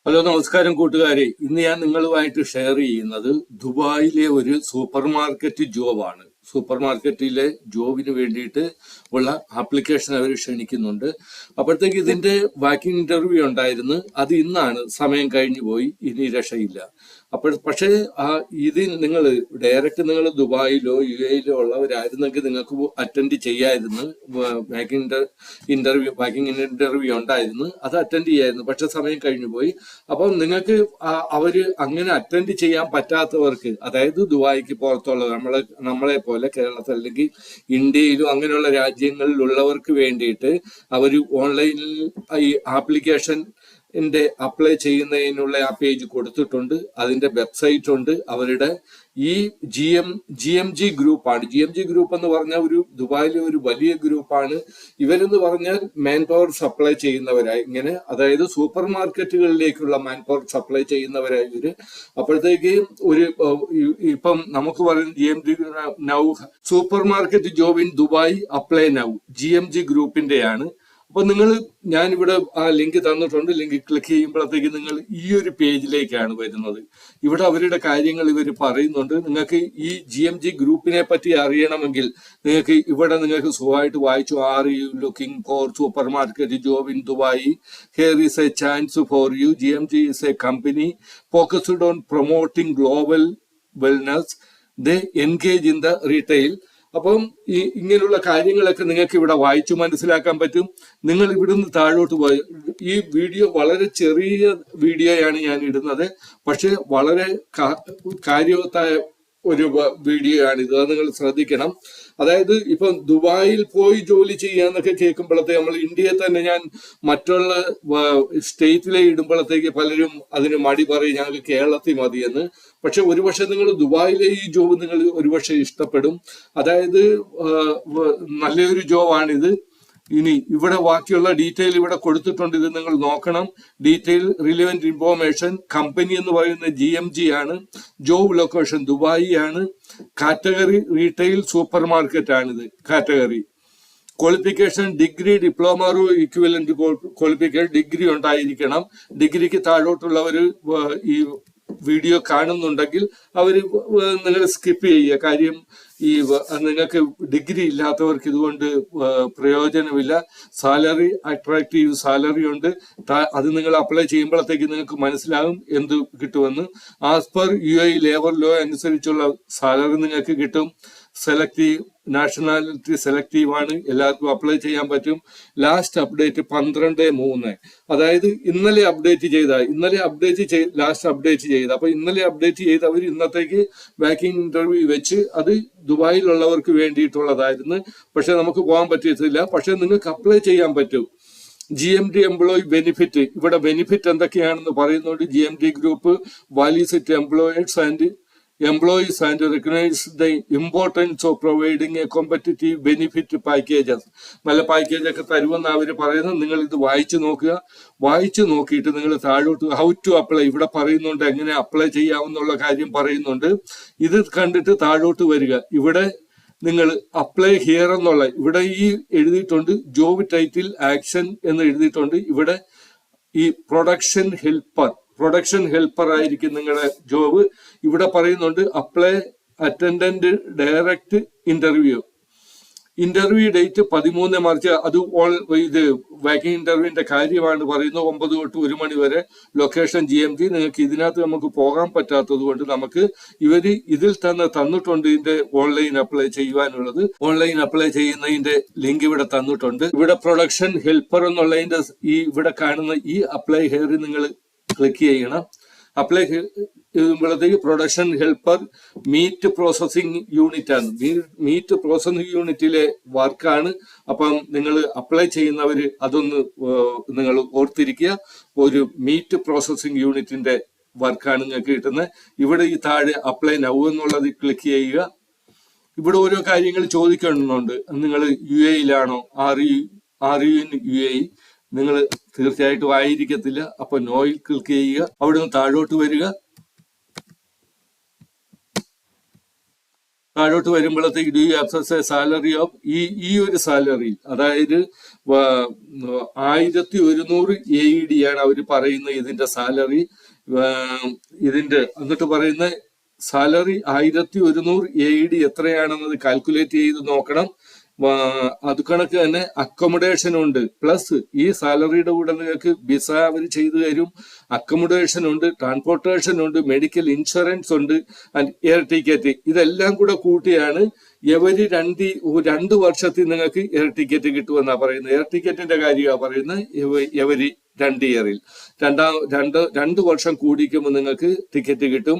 Hello, നമസ്കാരം കൂട്ടുകാരെ. ഇന്ന് ഞാൻ നിങ്ങളുമായിട്ട് ഷെയർ ചെയ്യുന്നത് ദുബായിലെ ഒരു സൂപ്പർ മാർക്കറ്റ് ജോബാണ്. സൂപ്പർ മാർക്കറ്റിലെ ജോബിന് വേണ്ടിയിട്ട് ഉള്ള ആപ്ലിക്കേഷൻ അവർ ക്ഷണിക്കുന്നുണ്ട്. അപ്പോഴത്തേക്ക് ഇതിന്റെ വാക്കിംഗ് ഇന്റർവ്യൂ ഉണ്ടായിരുന്നു. അത് ഇന്നാണ്, സമയം കഴിഞ്ഞു പോയി, ഇനി രക്ഷയില്ല. പക്ഷേ ഇതിൽ നിങ്ങൾ ഡയറക്റ്റ് നിങ്ങൾ ദുബായിലോ യു എയിലോ ഉള്ളവരായിരുന്നെങ്കിൽ നിങ്ങൾക്ക് അറ്റൻഡ് ചെയ്യായിരുന്നു. വാക്കിംഗ് ഇന്റർവ്യൂ ഉണ്ടായിരുന്നു, അത് അറ്റൻഡ് ചെയ്യായിരുന്നു. പക്ഷെ സമയം കഴിഞ്ഞു പോയി. അപ്പം നിങ്ങൾക്ക് അവര് അങ്ങനെ അറ്റൻഡ് ചെയ്യാൻ പറ്റാത്തവർക്ക്, അതായത് ദുബായിക്ക് പുറത്തുള്ള നമ്മളെ പോലെ കേരളത്തിൽ അല്ലെങ്കിൽ ഇന്ത്യയിലും അങ്ങനെയുള്ള രാജ്യങ്ങളിലുള്ളവർക്ക് വേണ്ടിയിട്ട് അവർ ഓൺലൈനിൽ ഈ ആപ്ലിക്കേഷൻ അപ്ലൈ ചെയ്യുന്നതിനുള്ള ആ പേജ് കൊടുത്തിട്ടുണ്ട്. അതിന്റെ വെബ്സൈറ്റ് ഉണ്ട്. അവരുടെ ഈ GMG ഗ്രൂപ്പാണ്. GMG ഗ്രൂപ്പ് എന്ന് പറഞ്ഞാൽ ഒരു ദുബായിലെ ഒരു വലിയ ഗ്രൂപ്പാണ്. ഇവരെന്ന് പറഞ്ഞാൽ മാൻ പവർ സപ്ലൈ ചെയ്യുന്നവരായി, ഇങ്ങനെ അതായത് സൂപ്പർ മാർക്കറ്റുകളിലേക്കുള്ള മാൻ പവർ സപ്ലൈ ചെയ്യുന്നവരായി ഇവര്. അപ്പോഴത്തേക്ക് ഇപ്പം നമുക്ക് പറയുന്നത് GMG now super market job in Dubai apply now GMG ഗ്രൂപ്പിന്റെയാണ്. അപ്പൊ ഞാനിവിടെ ആ ലിങ്ക് തന്നിട്ടുണ്ട്. ലിങ്ക് ക്ലിക്ക് ചെയ്യുമ്പോഴത്തേക്ക് നിങ്ങൾ ഈ ഒരു പേജിലേക്കാണ് വരുന്നത്. ഇവിടെ അവരുടെ കാര്യങ്ങൾ ഇവർ പറയുന്നുണ്ട്. നിങ്ങൾക്ക് ഈ GMG ഗ്രൂപ്പിനെ പറ്റി അറിയണമെങ്കിൽ നിങ്ങൾക്ക് സുഖമായിട്ട് വായിച്ചു. Are you looking for super market job in Dubai? Here is A chance for you. GMG is A company focused on promoting global wellness. They engage in the retail. അപ്പം ഇങ്ങനെയുള്ള കാര്യങ്ങളൊക്കെ നിങ്ങൾക്ക് ഇവിടെ വായിച്ചു മനസ്സിലാക്കാൻ പറ്റും. നിങ്ങൾ ഇവിടുന്ന് താഴോട്ട് പോയി ഈ വീഡിയോ വളരെ ചെറിയ വീഡിയോയാണ് ഞാൻ ഇടുന്നത്, പക്ഷെ വളരെ കാര്യവത്തായ ഒരു വീഡിയോ ആണിത്. അത് നിങ്ങൾ ശ്രദ്ധിക്കണം. അതായത് ഇപ്പം ദുബായിൽ പോയി ജോലി ചെയ്യാന്നൊക്കെ കേൾക്കുമ്പോഴത്തേക്ക് നമ്മൾ ഇന്ത്യയിൽ തന്നെ ഞാൻ മറ്റുള്ള സ്റ്റേറ്റിലെ ഇടുമ്പോഴത്തേക്ക് പലരും അതിന് മടി പറയും, ഞങ്ങൾക്ക് കേരളത്തിൽ മതിയെന്ന്. പക്ഷെ ഒരുപക്ഷെ നിങ്ങൾ ദുബായിലെ ഈ ജോബ് നിങ്ങൾ ഒരുപക്ഷെ ഇഷ്ടപ്പെടും. അതായത് നല്ലൊരു ജോബാണിത്. ഇനി ഇവിടെ ബാക്കിയുള്ള ഡീറ്റെയിൽ ഇവിടെ കൊടുത്തിട്ടുണ്ട്, ഇത് നിങ്ങൾ നോക്കണം. Detail relevant information. കമ്പനി എന്ന് പറയുന്നത് GMG ആണ്. ജോബ് ലൊക്കേഷൻ ദുബായി ആണ്. കാറ്റഗറി റീറ്റെയിൽ സൂപ്പർ മാർക്കറ്റ് ആണിത്. Category qualification degree, diploma equivalent qualification, degree ഉണ്ടായിരിക്കണം. ഡിഗ്രിക്ക് താഴോട്ടുള്ളവർ ഈ വീഡിയോ കാണുന്നുണ്ടെങ്കിൽ നിങ്ങൾ സ്കിപ്പ് ചെയ്യുക. കാര്യം നിങ്ങൾക്ക് ഡിഗ്രി ഇല്ലാത്തവർക്ക് ഇതുകൊണ്ട് പ്രയോജനമില്ല. സാലറി അട്രാക്റ്റീവ് സാലറി ഉണ്ട്. അത് നിങ്ങൾ അപ്ലൈ ചെയ്യുമ്പോഴത്തേക്ക് നിങ്ങൾക്ക് മനസ്സിലാകും എന്ത് കിട്ടുമെന്ന്. As per UAE labour law അനുസരിച്ചുള്ള സാലറി നിങ്ങൾക്ക് കിട്ടും. സെലക്റ്റീവ് നാഷണാലിറ്റി സെലക്റ്റീവ് ആണ്. എല്ലാവർക്കും അപ്ലൈ ചെയ്യാൻ പറ്റും. ലാസ്റ്റ് അപ്ഡേറ്റ് 12/3, അതായത് ഇന്നലെ അപ്ഡേറ്റ് ലാസ്റ്റ് അപ്ഡേറ്റ് ചെയ്ത. അപ്പൊ ഇന്നലെ അപ്ഡേറ്റ് ചെയ്ത് അവർ ഇന്നത്തേക്ക് വാക്കിംഗ് ഇന്റർവ്യൂ വെച്ച് അത് ദുബായിലുള്ളവർക്ക് വേണ്ടിയിട്ടുള്ളതായിരുന്നു. പക്ഷെ നമുക്ക് പോകാൻ പറ്റിയിട്ടില്ല. പക്ഷെ നിങ്ങൾക്ക് അപ്ലൈ ചെയ്യാൻ പറ്റും. GMD employee benefit. ഇവിടെ ബെനിഫിറ്റ് എന്തൊക്കെയാണെന്ന് പറയുന്നുണ്ട്. GMD group values it employees and recognize the importance of providing a competitive benefit packages. നല്ല പാക്കേജ് ഒക്കെ തരുമെന്ന് അവർ പറയുന്നത്. നിങ്ങൾ ഇത് വായിച്ചു നോക്കുക. വായിച്ചു നോക്കിയിട്ട് നിങ്ങൾ താഴോട്ട് ഹൗ ടു അപ്ലൈ ഇവിടെ പറയുന്നുണ്ട്, എങ്ങനെ അപ്ലൈ ചെയ്യാവുന്നുള്ള കാര്യം പറയുന്നുണ്ട്. ഇത് കണ്ടിട്ട് താഴോട്ട് വരിക. ഇവിടെ നിങ്ങൾ അപ്ലൈ ഹിയർ എന്നുള്ള ഇവിടെ ഈ എഴുതിയിട്ടുണ്ട്. ജോബ് ടൈറ്റിൽ ആക്ഷൻ എന്ന് എഴുതിയിട്ടുണ്ട്. ഇവിടെ ഈ പ്രൊഡക്ഷൻ ഹെൽപ്പർ ആയിരിക്കും നിങ്ങളുടെ ജോബ്. ഇവിടെ പറയുന്നുണ്ട് apply attendant direct interview date 13 March. അത് ഇത് വാക്കിംഗ് ഇന്റർവ്യൂവിന്റെ കാര്യമാണ് പറയുന്നത്. 9 തൊട്ട് 1 മണി വരെ. Location GMG. നിങ്ങൾക്ക് ഇതിനകത്ത് നമുക്ക് പോകാൻ പറ്റാത്തത് കൊണ്ട് നമുക്ക് ഇതിൽ തന്നെ തന്നിട്ടുണ്ട് ഇതിന്റെ ഓൺലൈൻ അപ്ലൈ ചെയ്യുവാനുള്ളത്. ഓൺലൈൻ അപ്ലൈ ചെയ്യുന്നതിന്റെ ലിങ്ക് ഇവിടെ തന്നിട്ടുണ്ട്. ഇവിടെ പ്രൊഡക്ഷൻ ഹെൽപ്പർ എന്നുള്ളതിന്റെ ഇവിടെ കാണുന്ന ഈ അപ്ലൈ ഹെയർ നിങ്ങൾ ക്ലിക്ക് ചെയ്യണം. അപ്ലൈ ചെയ്യുമ്പോഴത്തേക്ക് production helper meat processing unit ആണ്. മീറ്റ് പ്രോസസ്സിംഗ് യൂണിറ്റിലെ വർക്കാണ്. അപ്പം നിങ്ങൾ അപ്ലൈ ചെയ്യുന്നവര് അതൊന്ന് നിങ്ങൾ ഓർത്തിരിക്കുക. ഒരു മീറ്റ് പ്രോസസ്സിംഗ് യൂണിറ്റിന്റെ വർക്കാണ് നിങ്ങൾക്ക് കിട്ടുന്നത്. ഇവിടെ ഈ താഴെ അപ്ലൈ നൗ എന്നുള്ളത് ക്ലിക്ക് ചെയ്യുക. ഇവിടെ ഓരോ കാര്യങ്ങൾ ചോദിക്കുന്നുണ്ട്. നിങ്ങൾ UAE-ലാണോ? Are you in UAE? നിങ്ങൾ തീർച്ചയായിട്ടും ആയിരിക്കത്തില്ല. അപ്പൊ നോയിൽ ക്ലിക്ക് ചെയ്യുക. അവിടെ നിന്ന് താഴോട്ട് വരിക. താഴോട്ട് വരുമ്പോഴത്തേക്ക് do you access A salary of ഈ ഒരു സാലറി, അതായത് 1100 AED ആണ് അവർ പറയുന്ന ഇതിന്റെ സാലറി. ഇതിന്റെ എന്നിട്ട് പറയുന്ന സാലറി 1100 AED എത്രയാണെന്നത് കാൽക്കുലേറ്റ് ചെയ്ത് നോക്കണം. അത് കണക്ക് തന്നെ അക്കോമഡേഷൻ ഉണ്ട്. പ്ലസ് ഈ സാലറിയുടെ കൂടെ നിങ്ങൾക്ക് വിസ അവർ ചെയ്തു തരും, അക്കോമഡേഷൻ ഉണ്ട്, ട്രാൻസ്പോർട്ടേഷൻ ഉണ്ട്, മെഡിക്കൽ ഇൻഷുറൻസ് ഉണ്ട്, ആൻഡ് എയർ ടിക്കറ്റ്. ഇതെല്ലാം കൂടെ കൂട്ടിയാണ് എവരി 2 വർഷത്തിൽ നിങ്ങൾക്ക് എയർ ടിക്കറ്റ് കിട്ടുമെന്നാണ് പറയുന്നത്. എയർ ടിക്കറ്റിന്റെ കാര്യമാണ് പറയുന്നത്. എവരി 2 ഇയറിൽ 2 വർഷം കൂടിക്കുമ്പോൾ നിങ്ങൾക്ക് ടിക്കറ്റ് കിട്ടും.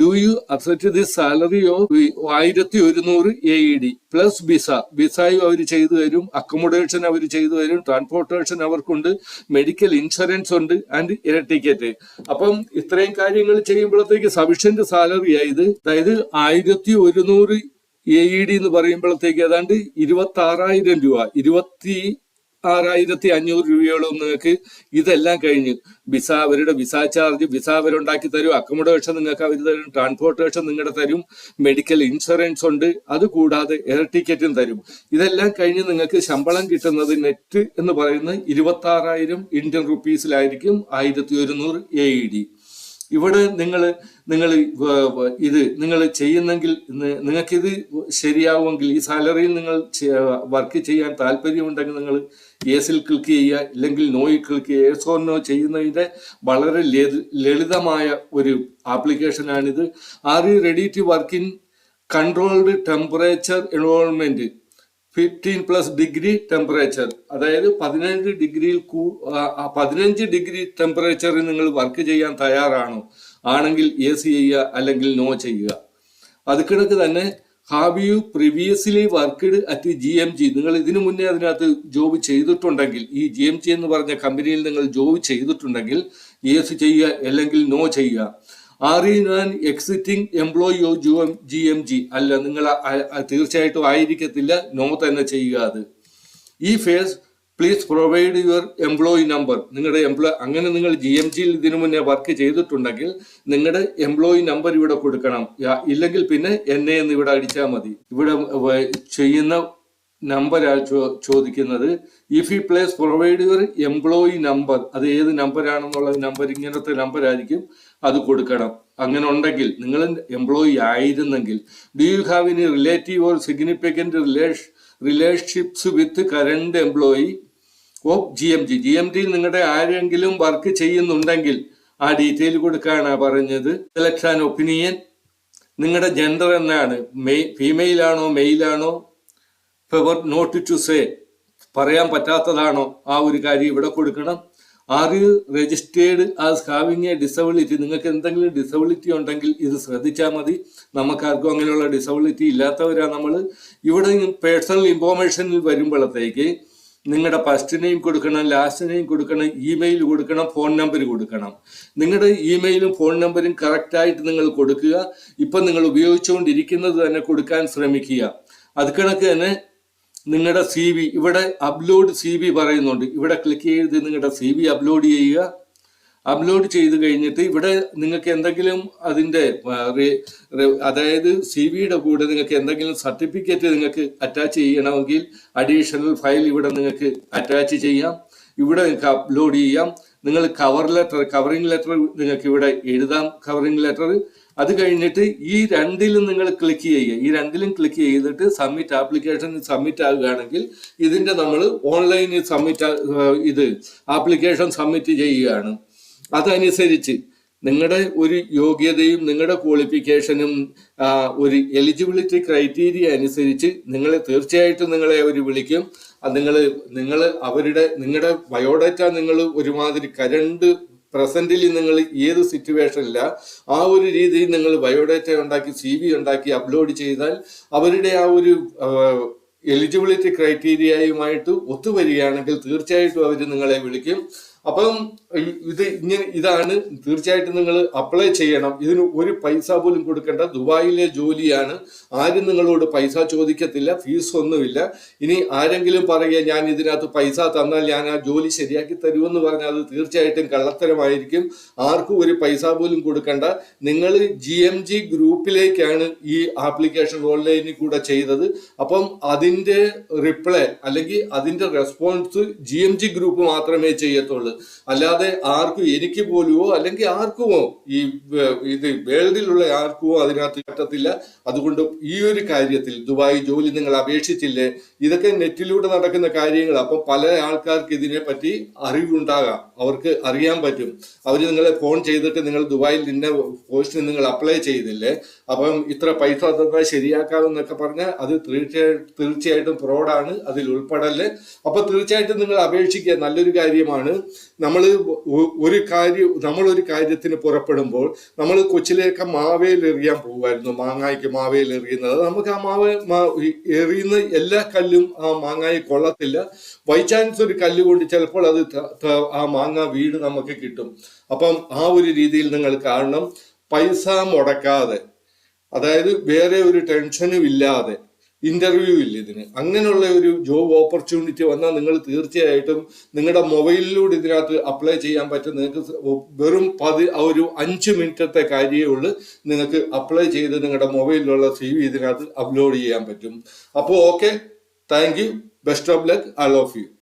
Do you accept the salary of 1100 AED plus വിസയും അവർ ചെയ്തു തരും, അക്കോമഡേഷൻ അവർ ചെയ്തു തരും, ട്രാൻസ്പോർട്ടേഷൻ അവർക്കുണ്ട്, മെഡിക്കൽ ഇൻഷുറൻസ് ഉണ്ട്, ആൻഡ് എയർ ടിക്കറ്റ്. അപ്പം ഇത്രയും കാര്യങ്ങൾ ചെയ്യുമ്പോഴത്തേക്ക് സഫിഷ്യന്റ് സാലറി ആയത്. അതായത് 1100 AED എന്ന് പറയുമ്പോഴത്തേക്ക് ഏതാണ്ട് 26,000 രൂപ, 26,500 രൂപയോളം നിങ്ങൾക്ക് ഇതെല്ലാം കഴിഞ്ഞ് വിസ, അവരുടെ വിസ ചാർജ്, വിസ അവരുണ്ടാക്കി തരും, അക്കോമഡേഷൻ നിങ്ങൾക്ക് അവർ തരും, ട്രാൻസ്പോർട്ടേഷൻ നിങ്ങളുടെ തരും, മെഡിക്കൽ ഇൻഷുറൻസ് ഉണ്ട്, അതുകൂടാതെ എയർ ടിക്കറ്റും തരും. ഇതെല്ലാം കഴിഞ്ഞ് നിങ്ങൾക്ക് ശമ്പളം കിട്ടുന്നത് നെറ്റ് എന്ന് പറയുന്നത് 26,000 ഇന്ത്യൻ റുപ്പീസിലായിരിക്കും 1100 AED. ഇവിടെ നിങ്ങൾ ചെയ്യുന്നെങ്കിൽ, നിങ്ങൾക്കിത് ശരിയാവുമെങ്കിൽ, ഈ സാലറിയിൽ നിങ്ങൾ വർക്ക് ചെയ്യാൻ താല്പര്യമുണ്ടെങ്കിൽ നിങ്ങൾ യെസിൽ ക്ലിക്ക് ചെയ്യുക, ഇല്ലെങ്കിൽ നോയിൽ ക്ലിക്ക് ചെയ്യുക. യെസ് ഓർ നോ ചെയ്യുന്നതിന്റെ വളരെ ലളിതമായ ഒരു ആപ്ലിക്കേഷനാണിത്. Are you ready to work in controlled temperature environment 15+ degree temperature, അതായത് 15 ഡിഗ്രി ടെമ്പറേച്ചറിൽ നിങ്ങൾ വർക്ക് ചെയ്യാൻ തയ്യാറാണോ? ആണെങ്കിൽ യെസ് ചെയ്യുക, അല്ലെങ്കിൽ നോ ചെയ്യുക. അത് കണക്ക് തന്നെ have you previously worked at GMG, നിങ്ങൾ ഇതിനു മുന്നേ അതിനകത്ത് ജോബ് ചെയ്തിട്ടുണ്ടെങ്കിൽ, ഈ GMG എന്ന് പറഞ്ഞ കമ്പനിയിൽ നിങ്ങൾ ജോബ് ചെയ്തിട്ടുണ്ടെങ്കിൽ യെസ് ചെയ്യുക, അല്ലെങ്കിൽ നോ ചെയ്യുക. Are you an exiting employee of GMG, അല്ല, നിങ്ങൾ തീർച്ചയായിട്ടും ആയിരിക്കത്തില്ല, നോ തന്നെ ചെയ്യുക. അത് ഈ phase please provide your employee number. നിങ്ങളുടെ അങ്ങനെ നിങ്ങൾ GMGയിൽ ഇതിനു മുന്നേ വർക്ക് ചെയ്തിട്ടുണ്ടെങ്കിൽ നിങ്ങളുടെ എംപ്ലോയി നമ്പർ ഇവിടെ കൊടുക്കണം, ഇല്ലെങ്കിൽ പിന്നെ എന്നെ എന്ന് ഇവിടെ അടിച്ചാൽ മതി. ഇവിടെ ചെയ്യുന്ന നമ്പരാണ് ചോദിക്കുന്നത്. If you place provide your employee number, അത് ഏത് നമ്പറാണെന്നുള്ള നമ്പർ ഇങ്ങനത്തെ നമ്പറായിരിക്കും, അത് കൊടുക്കണം. അങ്ങനെ ഉണ്ടെങ്കിൽ നിങ്ങൾ എംപ്ലോയി ആയിരുന്നെങ്കിൽ. Do you have any relative or significant relationships with current employee of GMGയിൽ നിങ്ങളുടെ ആരെങ്കിലും വർക്ക് ചെയ്യുന്നുണ്ടെങ്കിൽ ആ ഡീറ്റെയിൽ കൊടുക്കാനാണ് പറഞ്ഞത്. സെലക്ട് ആൻ ഒപ്പീനിയൻ, നിങ്ങളുടെ ജെൻഡർ എന്നാണ്, ഫീമെയിൽ ആണോ മെയിൽ ആണോ, ഫെവർ നോട്ട് ടു സേ, പറയാൻ പറ്റാത്തതാണോ, ആ ഒരു കാര്യം ഇവിടെ കൊടുക്കണം. Are you registered as having A disability, നിങ്ങൾക്ക് എന്തെങ്കിലും ഡിസബിലിറ്റി ഉണ്ടെങ്കിൽ ഇത് ശ്രദ്ധിച്ചാൽ മതി. നമുക്കാർക്കും അങ്ങനെയുള്ള ഡിസബിലിറ്റി ഇല്ലാത്തവരാണ് നമ്മൾ. ഇവിടെ പേഴ്സണൽ ഇൻഫോർമേഷനിൽ വരുമ്പോഴത്തേക്ക് നിങ്ങളുടെ ഫസ്റ്റ് നെയിം കൊടുക്കണം, ലാസ്റ്റ് നെയിം കൊടുക്കണം, ഇമെയിൽ കൊടുക്കണം, ഫോൺ നമ്പർ കൊടുക്കണം. നിങ്ങളുടെ ഇമെയിലും ഫോൺ നമ്പറും കറക്റ്റായിട്ട് നിങ്ങൾ കൊടുക്കുക. ഇപ്പം നിങ്ങൾ ഉപയോഗിച്ചുകൊണ്ടിരിക്കുന്നത് തന്നെ കൊടുക്കാൻ ശ്രമിക്കുക. അത് കണക്ക് തന്നെ നിങ്ങളുടെ CV, ഇവിടെ അപ്ലോഡ് CV പറയുന്നുണ്ട്, ഇവിടെ ക്ലിക്ക് ചെയ്ത് നിങ്ങളുടെ CV അപ്ലോഡ് ചെയ്യുക. അപ്ലോഡ് ചെയ്ത് കഴിഞ്ഞിട്ട് ഇവിടെ നിങ്ങൾക്ക് എന്തെങ്കിലും അതിൻ്റെ അതായത് CVയുടെ കൂടെ നിങ്ങൾക്ക് എന്തെങ്കിലും സർട്ടിഫിക്കറ്റ് നിങ്ങൾക്ക് അറ്റാച്ച് ചെയ്യണമെങ്കിൽ അഡീഷണൽ ഫയൽ ഇവിടെ നിങ്ങൾക്ക് അറ്റാച്ച് ചെയ്യാം. ഇവിടെ നിങ്ങൾക്ക് അപ്ലോഡ് ചെയ്യാം. നിങ്ങൾ കവറിംഗ് ലെറ്റർ നിങ്ങൾക്ക് ഇവിടെ എഴുതാം, കവറിംഗ് ലെറ്റർ. അത് കഴിഞ്ഞിട്ട് ഈ രണ്ടിലും നിങ്ങൾ ക്ലിക്ക് ചെയ്യുക. ഈ രണ്ടിലും ക്ലിക്ക് ചെയ്തിട്ട് സബ്മിറ്റ് ആപ്ലിക്കേഷൻ സബ്മിറ്റ് ആകുകയാണെങ്കിൽ ഇതിന്റെ നമ്മൾ ഓൺലൈനിൽ ഇത് ആപ്ലിക്കേഷൻ സബ്മിറ്റ് ചെയ്യുകയാണ്. അതനുസരിച്ച് നിങ്ങളുടെ ഒരു യോഗ്യതയും നിങ്ങളുടെ ക്വാളിഫിക്കേഷനും ഒരു എലിജിബിലിറ്റി ക്രൈറ്റീരിയ അനുസരിച്ച് തീർച്ചയായിട്ടും നിങ്ങളെ അവർ വിളിക്കും. നിങ്ങളുടെ ബയോഡാറ്റ നിങ്ങൾ ഒരുമാതിരി കരണ്ട് പ്രസന്റിൽ നിങ്ങൾ ഏത് സിറ്റുവേഷനില്ല ആ ഒരു രീതിയിൽ നിങ്ങൾ ബയോഡാറ്റ ഉണ്ടാക്കി CV ഉണ്ടാക്കി അപ്ലോഡ് ചെയ്താൽ അവരുടെ ആ ഒരു എലിജിബിലിറ്റി ക്രൈറ്റീരിയയുമായിട്ട് ഒത്തുവരികയാണെങ്കിൽ തീർച്ചയായിട്ടും അവർ നിങ്ങളെ വിളിക്കും. അപ്പം ഇതാണ് തീർച്ചയായിട്ടും നിങ്ങൾ അപ്ലൈ ചെയ്യണം. ഇതിന് ഒരു പൈസ പോലും കൊടുക്കേണ്ട, ദുബായിലെ ജോലിയാണ്. ആരും നിങ്ങളോട് പൈസ ചോദിക്കത്തില്ല, ഫീസ് ഒന്നുമില്ല. ഇനി ആരെങ്കിലും പറയുക ഞാൻ ഇതിനകത്ത് പൈസ തന്നാൽ ഞാൻ ആ ജോലി ശരിയാക്കി തരുമെന്ന് പറഞ്ഞാൽ അത് തീർച്ചയായിട്ടും കള്ളത്തരമായിരിക്കും. ആർക്കും ഒരു പൈസ പോലും കൊടുക്കേണ്ട. നിങ്ങൾ GMG ഗ്രൂപ്പിലേക്കാണ് ഈ ആപ്ലിക്കേഷൻ ഓൺലൈനിൽ കൂടെ ചെയ്തത്. അപ്പം അതിന്റെ റിപ്ലൈ അല്ലെങ്കിൽ അതിന്റെ റെസ്പോൺസ് GMG ഗ്രൂപ്പ് മാത്രമേ ചെയ്യത്തുള്ളൂ. അല്ലാതെ ആർക്കും, എനിക്ക് പോലുമോ അല്ലെങ്കിൽ ആർക്കുമോ ഇത് വേൾഡിലുള്ള ആർക്കുമോ അതിനകത്ത് പറ്റത്തില്ല. അതുകൊണ്ട് ഈ ഒരു കാര്യത്തിൽ ദുബായ് ജോലി നിങ്ങൾ അപേക്ഷിച്ചില്ലേ, ഇതൊക്കെ നെറ്റിലൂടെ നടക്കുന്ന കാര്യങ്ങൾ. അപ്പം പല ആൾക്കാർക്ക് ഇതിനെ പറ്റി അറിവുണ്ടാകാം, അവർക്ക് അറിയാൻ പറ്റും. അവർ നിങ്ങളെ ഫോൺ ചെയ്തിട്ട് നിങ്ങൾ ദുബായിൽ നിന്ന പോസ്റ്റിന് നിങ്ങൾ അപ്ലൈ ചെയ്തില്ലേ, അപ്പം ഇത്ര പൈസ തന്നാൽ ശരിയാക്കാമെന്നൊക്കെ പറഞ്ഞാൽ അത് തീർച്ചയായിട്ടും ഫ്രോഡാണ്, അതിൽ ഉൾപ്പെടല്ലേ. അപ്പൊ തീർച്ചയായിട്ടും നിങ്ങൾ അപേക്ഷിക്കുക, നല്ലൊരു കാര്യമാണ്. നമ്മളൊരു കാര്യത്തിന് പുറപ്പെടുമ്പോൾ, നമ്മൾ കൊച്ചിലേക്ക് മാവേൽ എറിയാൻ പോകുമായിരുന്നു, മാങ്ങായ്ക്ക് മാവേൽ എറിയുന്നത്. നമുക്ക് ആ എറിയുന്ന എല്ലാ കല്ലും ആ മാങ്ങായി കൊള്ളത്തില്ല. ബൈ ചാൻസ് ഒരു കല്ല് കൊണ്ട് ചിലപ്പോൾ അത് ആ മാങ്ങ വീട് നമുക്ക് കിട്ടും. അപ്പം ആ ഒരു രീതിയിൽ നിങ്ങൾ കാണണം. പൈസ മുടക്കാതെ, അതായത് വേറെ ഒരു ടെൻഷനും ഇല്ലാതെ, ഇന്റർവ്യൂ ഇല്ല ഇതിന്. അങ്ങനെയുള്ള ഒരു ജോബ് ഓപ്പർച്യൂണിറ്റി വന്നാൽ നിങ്ങൾ തീർച്ചയായിട്ടും നിങ്ങളുടെ മൊബൈലിലൂടെ ഇതിനകത്ത് അപ്ലൈ ചെയ്യാൻ പറ്റും. നിങ്ങൾക്ക് വെറും ഒരു 5 മിനിറ്റത്തെ കാര്യമേ ഉള്ളൂ. നിങ്ങൾക്ക് അപ്ലൈ ചെയ്ത് നിങ്ങളുടെ മൊബൈലിലുള്ള CV ഇതിനകത്ത് അപ്ലോഡ് ചെയ്യാൻ പറ്റും. അപ്പോൾ okay, thank you, best of luck, all of U.